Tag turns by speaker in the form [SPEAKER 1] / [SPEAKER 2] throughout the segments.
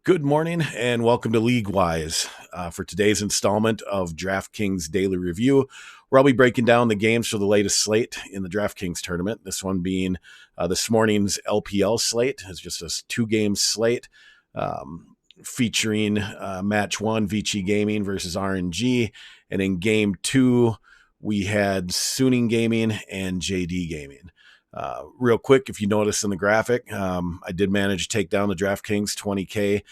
[SPEAKER 1] Good morning and welcome to Leaguewise for today's installment of DraftKings Daily Review, where I'll be breaking down the games for the latest slate in the DraftKings tournament. This one being this morning's LPL slate. It's just a two-game slate featuring Match 1, Vici Gaming versus RNG, and in Game 2, we had Suning Gaming and JD Gaming. Real quick, if you notice in the graphic, I did manage to take down the DraftKings 20K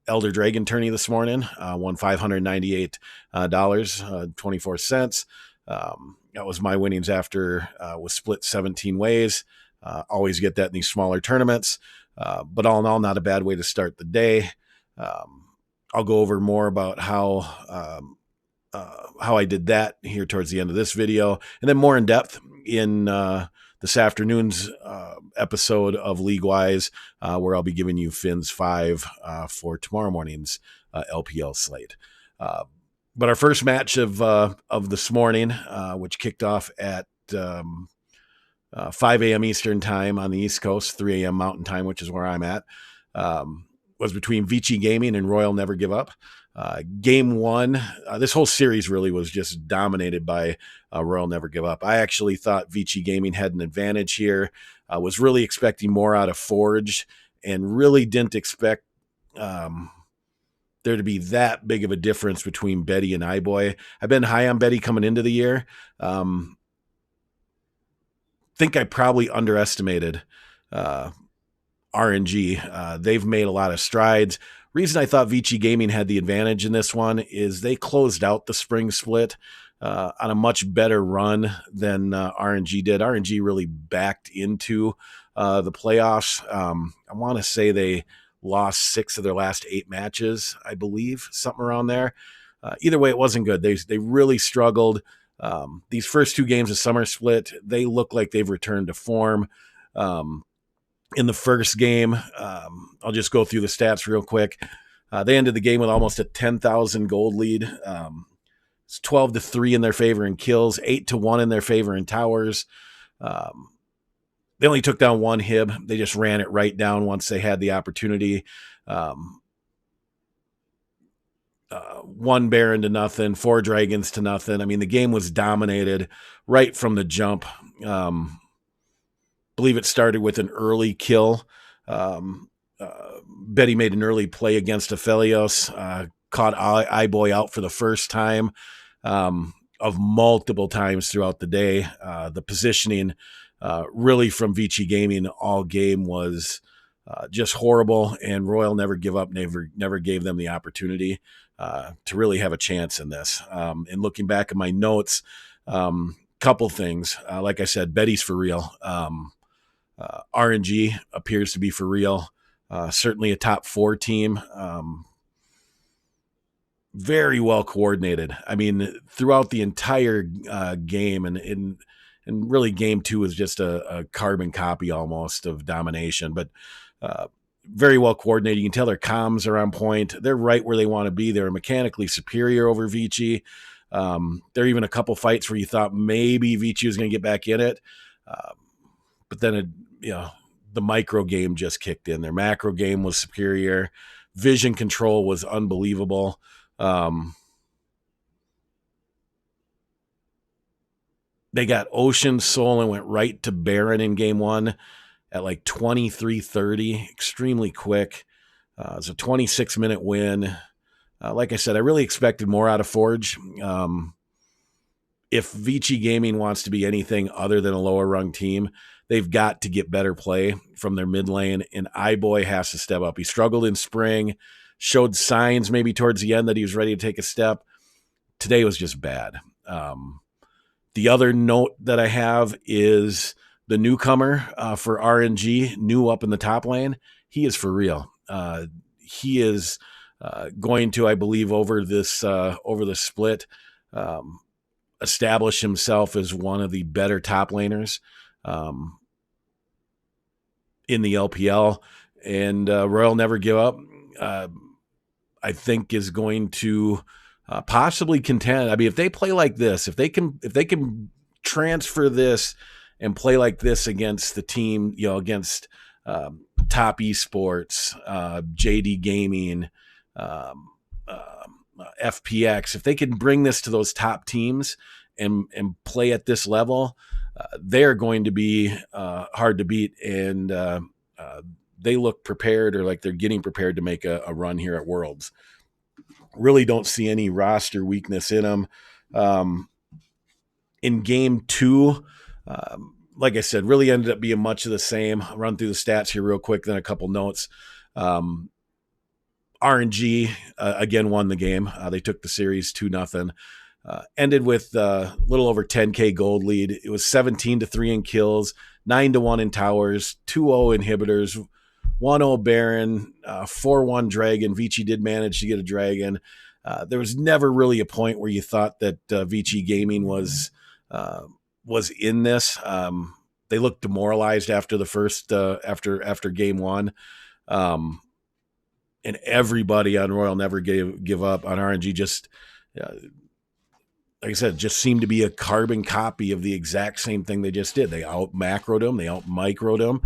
[SPEAKER 1] Elder Dragon Tourney this morning. Won $598.24. That was my winnings after was split 17 ways. Always get that in these smaller tournaments. But all in all, not a bad way to start the day. I'll go over more about how I did that here towards the end of this video, and then more in depth in this afternoon's episode of Leaguewise, where I'll be giving you Fins 5 for tomorrow morning's LPL slate. But our first match of this morning, which kicked off at 5 a.m. Eastern time on the East Coast, 3 a.m. Mountain time, which is where I'm at, was between Vici Gaming and Royal Never Give Up. Game 1, this whole series really was just dominated by Royal Never Give Up. I actually thought Vici Gaming had an advantage here. I was really expecting more out of Forge and really didn't expect there to be that big of a difference between Betty and iBoy. I've been high on Betty coming into the year. Think I probably underestimated RNG. They've made a lot of strides. Reason I thought Vici Gaming had the advantage in this one is they closed out the spring split on a much better run than RNG did. RNG really backed into the playoffs. I want to say they lost 6 of their last 8 matches, I believe, something around there. Either way, it wasn't good. They really struggled. These first 2 games of summer split, they look like they've returned to form. In the first game, I'll just go through the stats real quick. They ended the game with almost a 10,000 gold lead. It's 12-3 in their favor in kills, 8-1 in their favor in towers. They only took down 1 Hib. They just ran it right down once they had the opportunity. 1 Baron to nothing, 4 Dragons to nothing. I mean, the game was dominated right from the jump. Believe it started with an early kill. Betty made an early play against Aphelios, caught iBoy out for the first time of multiple times throughout the day. The positioning really from Vici Gaming all game was just horrible, and Royal Never Give Up never gave them the opportunity to really have a chance in this. And looking back at my notes, couple things. Like I said, Betty's for real. RNG appears to be for real. Certainly a top 4 team. Very well coordinated. I mean, throughout the entire game, and really game 2 is just a carbon copy almost of domination, but very well coordinated. You can tell their comms are on point. They're right where they want to be. They're mechanically superior over Vici. There are even a couple fights where you thought maybe Vici was going to get back in it. But then, the micro game just kicked in. Their macro game was superior. Vision control was unbelievable. They got Ocean Soul and went right to Baron in game 1 at like 23:30, extremely quick. It was a 26-minute win. Like I said, I really expected more out of Forge. If Vici Gaming wants to be anything other than a lower rung team, they've got to get better play from their mid lane, and iBoy has to step up. He struggled in spring, showed signs maybe towards the end that he was ready to take a step. Today was just bad. The other note that I have is the newcomer for RNG, new up in the top lane. He is for real. He is going to, I believe, over the split, establish himself as one of the better top laners in the LPL, and Royal Never Give Up, I think, is going to possibly contend. I mean, if they play like this, if they can transfer this and play like this against the team, against Top Esports, JD Gaming, FPX, if they can bring this to those top teams and play at this level, they're going to be hard to beat. And they look prepared, or like they're getting prepared to make a run here at Worlds. Really don't see any roster weakness in them. In game 2, like I said, really ended up being much of the same. I'll run through the stats here real quick, then a couple notes. RNG, again, won the game. They took the series 2-0. Ended with a little over 10K gold lead. It was 17-3 in kills, 9-1 in towers, 2-0 inhibitors, 1-0 Baron, 4-1 Dragon. Vici did manage to get a Dragon. There was never really a point where you thought that Vici Gaming was in this. They looked demoralized after the first after game 1. And everybody on Royal never give up. On RNG, just like I said, just seemed to be a carbon copy of the exact same thing they just did. They out macroed them, they out microed them.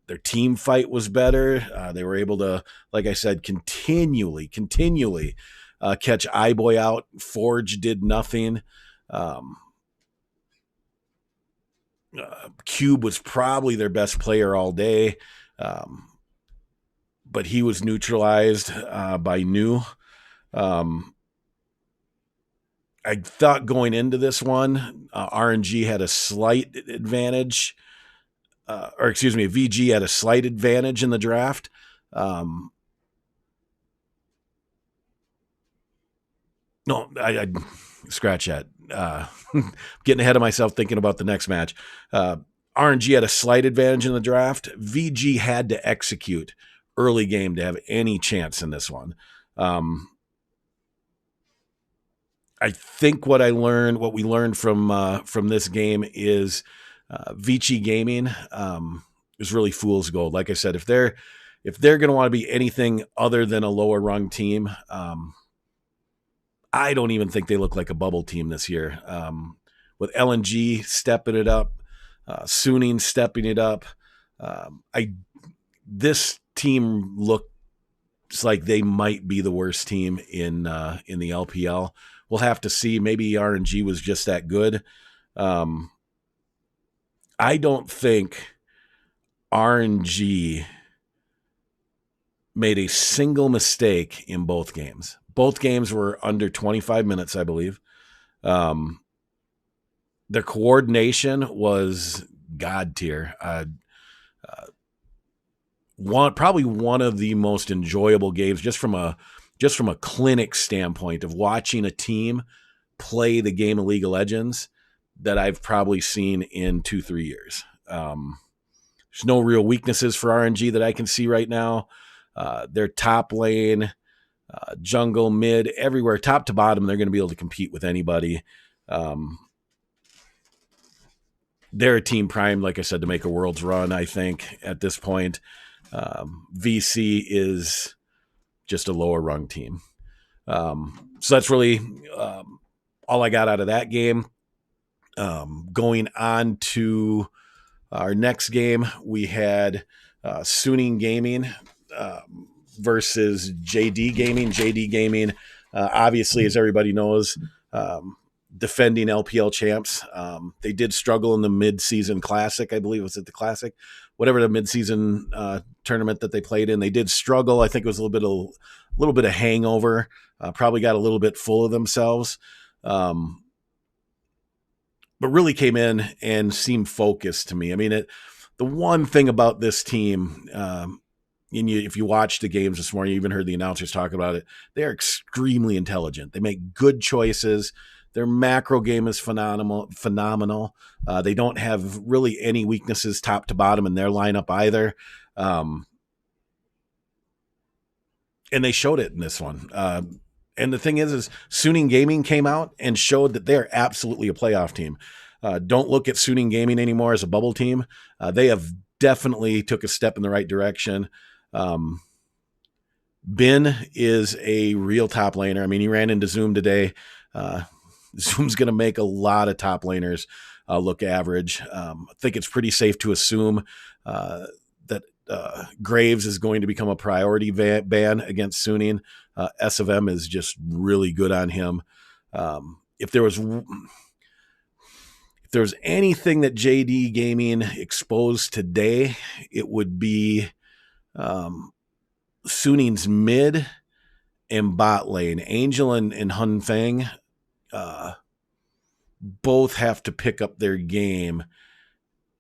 [SPEAKER 1] Their team fight was better. They were able to, like I said, continually catch iBoy out. Forge did nothing. Cube was probably their best player all day. But he was neutralized by New. I thought going into this one, RNG had a slight advantage, VG had a slight advantage in the draft. No, I scratch that. Getting ahead of myself thinking about the next match. RNG had a slight advantage in the draft. VG had to execute early game to have any chance in this one. I think what we learned from this game is Vici Gaming is really fool's gold. Like I said, if they're going to want to be anything other than a lower rung team, I don't even think they look like a bubble team this year. With LNG stepping it up, Suning stepping it up, this team looks like they might be the worst team in the LPL. We'll have to see. Maybe RNG was just that good. I don't think RNG made a single mistake in both games. Both games were under 25 minutes, I believe. Their coordination was God tier. Probably one of the most enjoyable games, just from a clinic standpoint of watching a team play the game of League of Legends, that I've probably seen in 2-3 years. There's no real weaknesses for RNG that I can see right now. Their top lane, jungle, mid, everywhere, top to bottom, they're going to be able to compete with anybody. They're a team primed, like I said, to make a Worlds run, I think, at this point. VC is just a lower rung team. So that's really all I got out of that game. Going on to our next game, we had Suning Gaming versus JD Gaming. JD Gaming, obviously, as everybody knows, defending LPL champs. They did struggle in the mid-season classic, I believe. Was it the classic? Whatever the mid-season tournament that they played in, they did struggle. I think it was a little bit of hangover. Probably got a little bit full of themselves. But really came in and seemed focused to me. I mean, the one thing about this team, if you watched the games this morning, you even heard the announcers talk about it, they are extremely intelligent. They make good choices. Their macro game is phenomenal. They don't have really any weaknesses top to bottom in their lineup either. And they showed it in this one. And the thing is Suning Gaming came out and showed that they're absolutely a playoff team. Don't look at Suning Gaming anymore as a bubble team. They have definitely took a step in the right direction. Bin is a real top laner. I mean, he ran into Zoom today. Zoom's going to make a lot of top laners look average. I think it's pretty safe to assume that Graves is going to become a priority ban against Suning. S of M is just really good on him. If there was anything that JD Gaming exposed today, it would be Suning's mid and bot lane. Angel and Hun Feng both have to pick up their game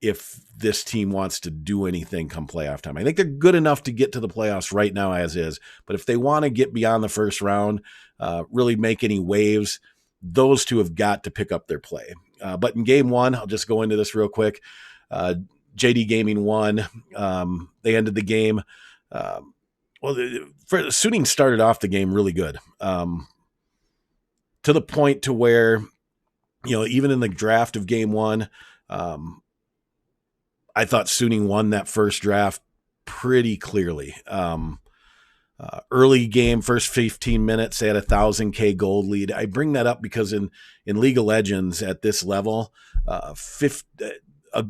[SPEAKER 1] if this team wants to do anything come playoff time. I think they're good enough to get to the playoffs right now as is, but if they want to get beyond the first round, really make any waves, those two have got to pick up their play. But in game one, I'll just go into this real quick. JD Gaming won. They ended the game. Suning started off the game really good, to the point to where, even in the draft of game one, I thought Suning won that first draft pretty clearly. Early game, first 15 minutes, they had 1,000K gold lead. I bring that up because in League of Legends at this level,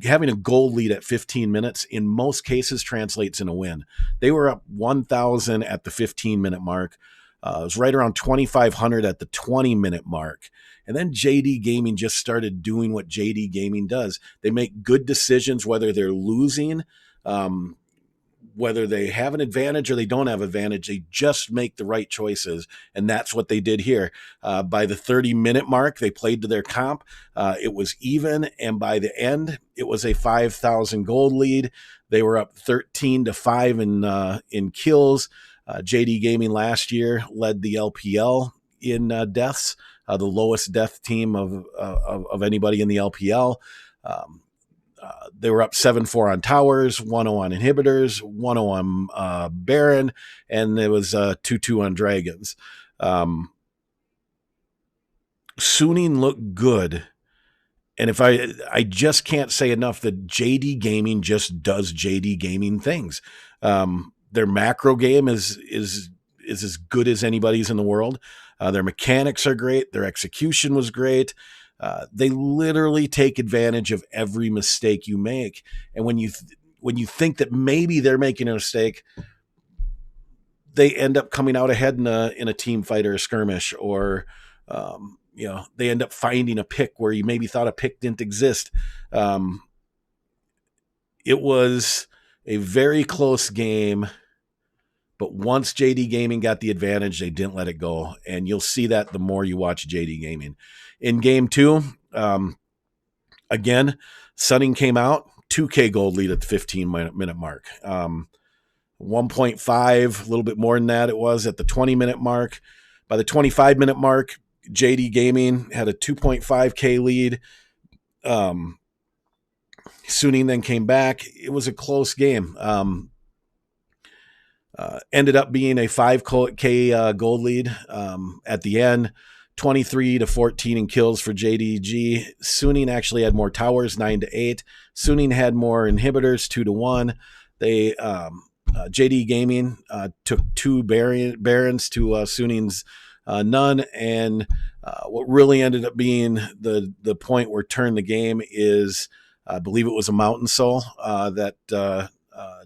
[SPEAKER 1] having a gold lead at 15 minutes in most cases translates in a win. They were up 1,000 at the 15-minute mark. It was right around 2,500 at the 20-minute mark. And then JD Gaming just started doing what JD Gaming does. They make good decisions, whether they're losing, whether they have an advantage or they don't have advantage. They just make the right choices, and that's what they did here. By the 30-minute mark, they played to their comp. It was even, and by the end, it was a 5,000 gold lead. They were up 13-5 in kills. JD Gaming last year led the LPL in deaths, the lowest death team of anybody in the LPL. They were up 7-4 on towers, 1-0 on inhibitors, 1-0 on Baron, and it was 2-2 on dragons. Suning looked good. And if I just can't say enough that JD Gaming just does JD Gaming things. Their macro game is as good as anybody's in the world. Their mechanics are great. Their execution was great. They literally take advantage of every mistake you make. And when you think that maybe they're making a mistake, they end up coming out ahead in a team fight or a skirmish, or they end up finding a pick where you maybe thought a pick didn't exist. It was a very close game, but once JD Gaming got the advantage, they didn't let it go. And you'll see that the more you watch JD Gaming. In game two, again, Suning came out, 2K gold lead at the 15-minute mark. 1.5, a little bit more than that it was at the 20-minute mark. By the 25-minute mark, JD Gaming had a 2.5K lead. Suning then came back. It was a close game. Ended up being a 5K gold lead at the end, 23-14 in kills for JDG. Suning actually had more towers, 9-8. Suning had more inhibitors, 2-1. They JD Gaming took 2 Barons to Suning's none, and what really ended up being the point where turned the game is, I believe it was a Mountain Soul that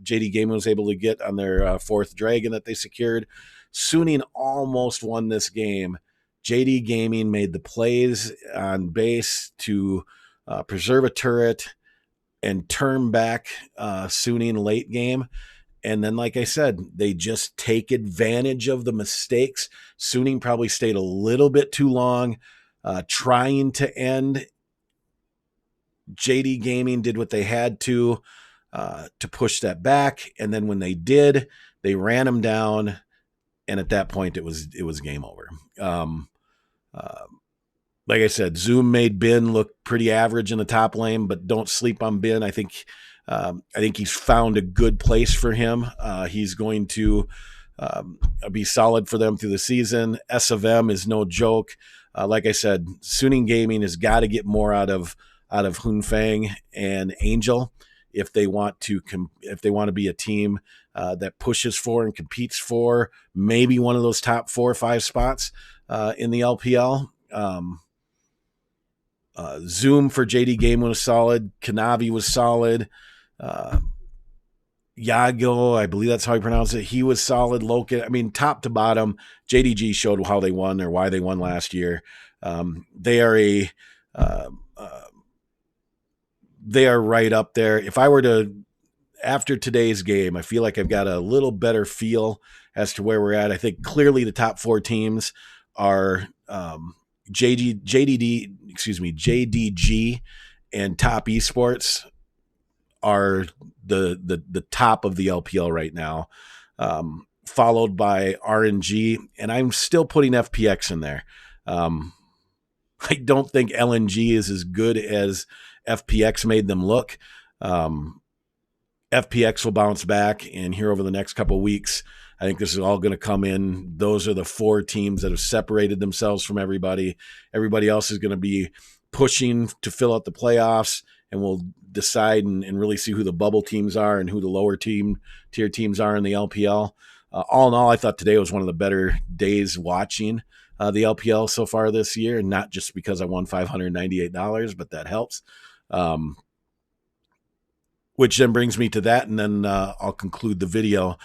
[SPEAKER 1] JD Gaming was able to get on their 4th dragon that they secured. Suning almost won this game. JD Gaming made the plays on base to preserve a turret and turn back Suning late game. And then, like I said, they just take advantage of the mistakes. Suning probably stayed a little bit too long trying to end. JD Gaming did what they had to push that back. And then when they did, they ran them down. And at that point, it was game over. Like I said, Zoom made Bin look pretty average in the top lane, but don't sleep on Bin. I think he's found a good place for him. He's going to be solid for them through the season. S of M is no joke. Like I said, Suning Gaming has got to get more out of Hun Feng and Angel if they want to be a team that pushes for and competes for maybe one of those top 4 or 5 spots in the LPL. Zoom for JD Game was solid. Kanavi was solid. Yago, I believe that's how you pronounce it. He was solid. Loken, I mean, top to bottom, JDG showed how they won or why they won last year. They are right up there. If I were to, after today's game, I feel like I've got a little better feel as to where we're at. I think clearly the top 4 teams are JDG and Top Esports are the top of the LPL right now, followed by RNG, and I'm still putting FPX in there. I don't think LNG is as good as FPX made them look. FPX will bounce back, and here over the next couple of weeks, I think this is all going to come in. Those are the 4 teams that have separated themselves from everybody. Everybody else is going to be pushing to fill out the playoffs, and we'll decide and really see who the bubble teams are and who the lower tier teams are in the LPL. All in all, I thought today was one of the better days watching the LPL so far this year, not just because I won $598, but that helps. Which then brings me to that, and then I'll conclude the video.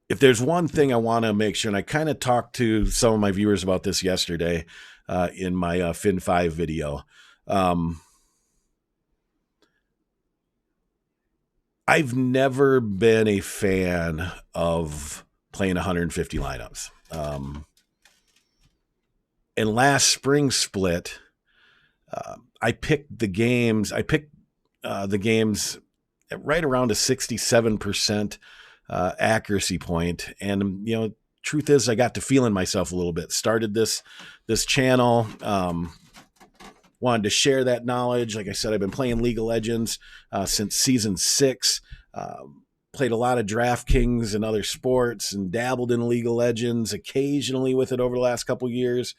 [SPEAKER 1] If there's one thing I want to make sure, and I kind of talked to some of my viewers about this yesterday in my Fin 5 video. I've never been a fan of playing 150 lineups. And last spring split, I picked the games. The games at right around a 67% accuracy point, and truth is, I got to feeling myself a little bit. Started this channel. Wanted to share that knowledge. Like I said, I've been playing League of Legends since season 6. Played a lot of DraftKings and other sports, and dabbled in League of Legends occasionally with it over the last couple years.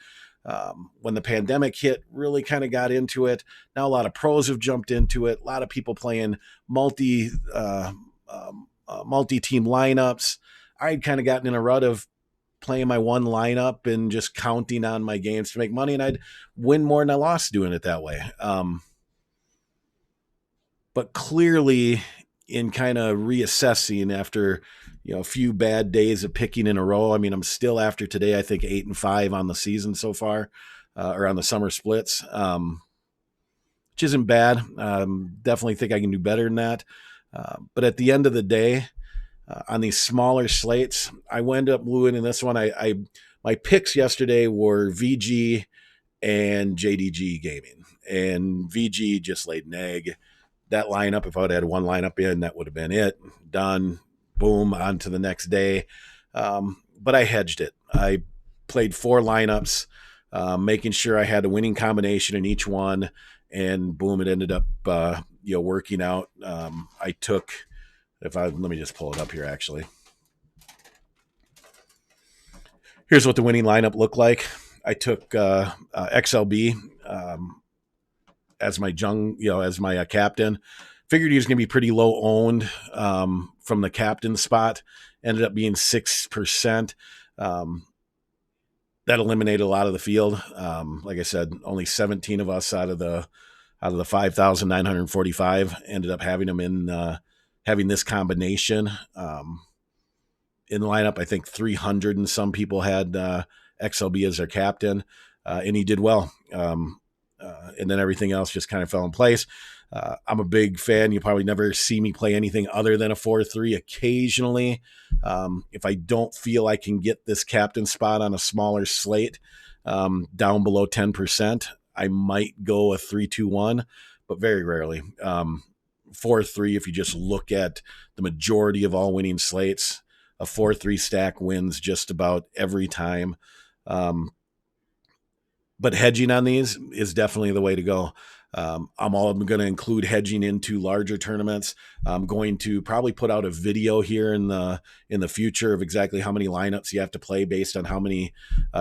[SPEAKER 1] When the pandemic hit, really kind of got into it. Now a lot of pros have jumped into it. A lot of people playing multi-team lineups. I'd kind of gotten in a rut of playing my one lineup and just counting on my games to make money, and I'd win more than I lost doing it that way. But clearly, in kind of reassessing after a few bad days of picking in a row, I mean, I'm still, after today, I think 8-5 on the season so far, or on the summer splits, which isn't bad. Definitely think I can do better than that. But at the end of the day, on these smaller slates, I wound up winning this one. My picks yesterday were VG and JDG Gaming, and VG just laid an egg. That lineup, if I would have had one lineup in, that would have been it. Done. Boom, on to the next day. But I hedged it. I played 4 lineups, making sure I had a winning combination in each one, and boom, it ended up working out. I took, let me just pull it up here actually. Here's what the winning lineup looked like. I took XLB as my as my captain. Figured he was going to be pretty low owned from the captain spot. Ended up being 6%. That eliminated a lot of the field. Like I said, only 17 of us out of the 5,945 ended up having him in having this combination in the lineup. I think 300 and some people had XLB as their captain, and he did well. And then everything else just kind of fell in place. I'm a big fan. You probably never see me play anything other than a 4-3 occasionally. If I don't feel I can get this captain spot on a smaller slate down below 10%, I might go a 3-2-1, but very rarely. 4-3, if you just look at the majority of all winning slates, a 4-3 stack wins just about every time. But hedging on these is definitely the way to go. I'm going to include hedging into larger tournaments. I'm going to probably put out a video here in the future of exactly how many lineups you have to play based on how many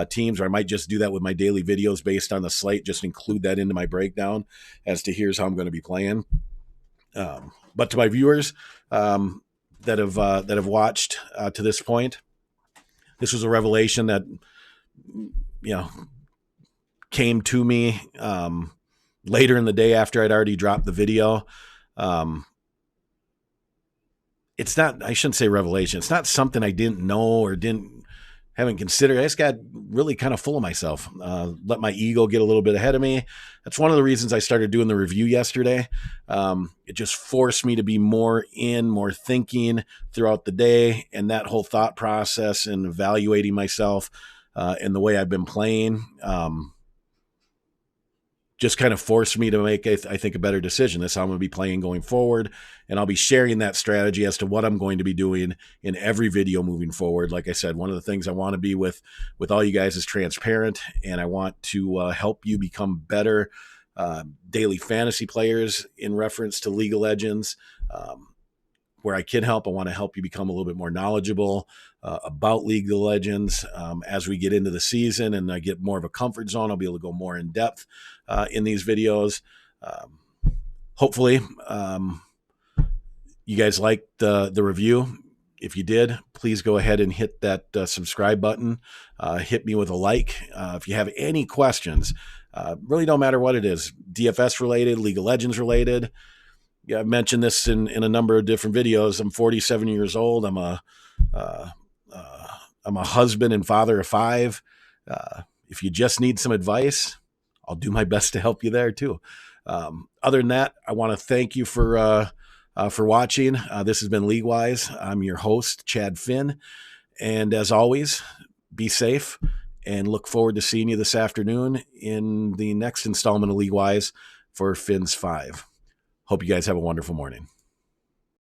[SPEAKER 1] teams, or I might just do that with my daily videos based on the slate, just include that into my breakdown as to here's how I'm going to be playing. But to my viewers that have watched to this point, this was a revelation that, came to me later in the day after I'd already dropped the video. It's not, I shouldn't say revelation. It's not something I didn't know or haven't considered. I just got really kind of full of myself. Let my ego get a little bit ahead of me. That's one of the reasons I started doing the review yesterday. It just forced me to be more thinking throughout the day, and that whole thought process and evaluating myself and the way I've been playing just kind of forced me to make, I think, a better decision. That's how I'm going to be playing going forward. And I'll be sharing that strategy as to what I'm going to be doing in every video moving forward. Like I said, one of the things I want to be with all you guys is transparent, and I want to help you become better daily fantasy players in reference to League of Legends. Where I can help, I want to help you become a little bit more knowledgeable about League of Legends as we get into the season and I get more of a comfort zone. I'll be able to go more in depth in these videos. Hopefully, you guys liked the review. If you did, please go ahead and hit that subscribe button. Hit me with a like. If you have any questions, really don't matter what it is, DFS related, League of Legends related. Yeah, I've mentioned this in a number of different videos. I'm 47 years old. I'm a husband and father of 5. If you just need some advice, I'll do my best to help you there too. Other than that, I want to thank you for watching. This has been Leaguewise. I'm your host, Chad Finn. And as always, be safe and look forward to seeing you this afternoon in the next installment of Leaguewise for Finn's 5. Hope you guys have a wonderful morning.